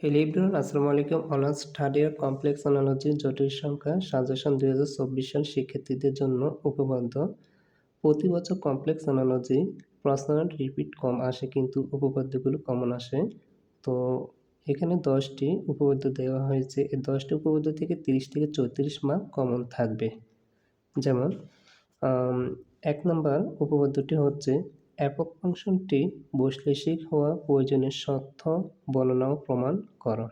Hello everyone, আসসালামু আলাইকুম। Honours third year complex analogy জটিল সংখ্যা সাজেশন 2024 সাল শিক্ষার্থীদের জন্য উপপাদ্য। প্রতি বছর কমপ্লেক্স অ্যানালজি প্রশ্নের রিপিট কম আসে, কিন্তু উপপাদ্যগুলো কমন আসে। তো এখানে 10টি উপপাদ্য দেওয়া হয়েছে। এই 10টি উপপাদ্য থেকে 30 থেকে 34 মার্ক কমন থাকবে। যেমন 1 নম্বর উপপাদ্যটি হচ্ছে একক ফাংশনটি বৈশ্লেষিক হওয়া প্রয়োজনীয় শর্ত বর্ণনা ও প্রমাণ করো।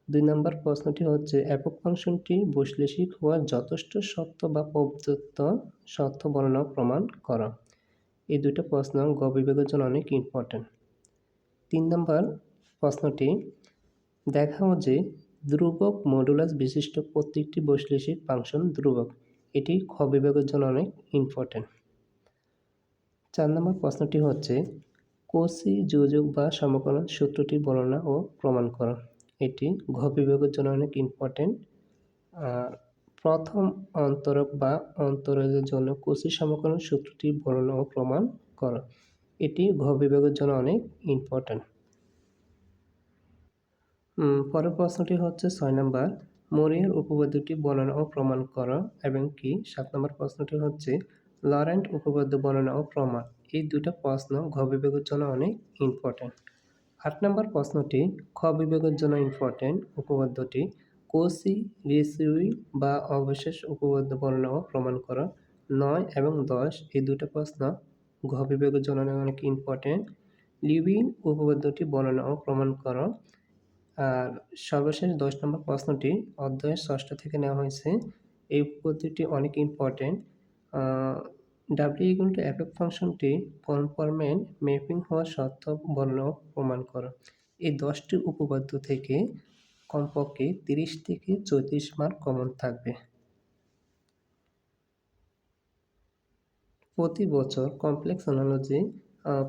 2 নম্বর প্রশ্নটি হচ্ছে একক ফাংশনটি বৈশ্লেষিক হওয়ার যথেষ্ট শর্ত বা প্রদত্ত শর্ত বর্ণনা ও প্রমাণ করো। এই দুটো প্রশ্ন গ বিভাগের জন্য অনেক ইম্পর্টেন্ট। 3 নম্বর প্রশ্নটি দেখাও যে ধ্রুবক মডুলাস বিশিষ্ট প্রত্যেকটি বৈশ্লেষিক ফাংশন ধ্রুবক। এটি খ বিভাগের জন্য অনেক ইম্পর্টেন্ট। 4 নম্বর প্রশ্নটি হচ্ছে কচি যোজক বা সমকলন সূত্রটি বর্ণনা ও প্রমাণ করো। এটি ঘ বিভাগের জন্য অনেক ইম্পর্টেন্ট। প্রথম অন্তরক বা অন্তরকের জন্য কচি সমকলন সূত্রটি বর্ণনা ও প্রমাণ করো। এটি ঘ বিভাগের জন্য অনেক ইম্পর্টেন্ট। পরের প্রশ্নটি হচ্ছে 6 নম্বর মোরিয়ার উপপাদ্যটি বর্ণনা ও প্রমাণ করো এবং কি। 7 নম্বর প্রশ্নটি হচ্ছে লরেন্ট উপপাদ্য বর্ণনা ও প্রমাণ। এই দুটো প্রশ্ন ঘ বিভাগের জন্য অনেক ইম্পর্টেন্ট। 8 নম্বর প্রশ্নটি খ বিভাগের জন্য ইম্পর্টেন্ট। উপপাদ্যটি কচি রিসিউই বা অবশেষ উপপাদ্য বর্ণনা ও প্রমাণ করো। 9 এবং 10 এই দুটো প্রশ্ন ঘ বিভাগের জন্য অনেক ইম্পর্টেন্ট। লিউইন উপপাদ্যটি বর্ণনা ও প্রমাণ করো। আর সর্বশেষ 10 নম্বর প্রশ্নটি অধ্যায়ের 6 থেকে নেওয়া হয়েছে। এই উপপাদ্যটি অনেক ইম্পর্টেন্ট। ডাব্লিউ ইকুয়াল টু একক ফাংশনটি কনফরমেন্ট ম্যাপিং হওয়ার শর্ত বর্ণনা ও প্রমাণ করো। এই 10টি উপপাদ্য থেকে কমপক্ষে 30 থেকে 34 মার্ক কমন থাকবে। প্রতি বছর কমপ্লেক্স অ্যানালজি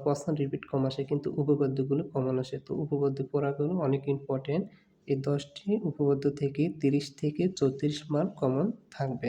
প্রশ্ন রিপিট কম আসে, কিন্তু উপপাদ্যগুলো কমন আসে। তো উপপাদ্য পড়াগুলো অনেক ইম্পর্টেন্ট। এই 10টি উপপাদ্য থেকে 30 থেকে 34 মার্ক কমন থাকবে।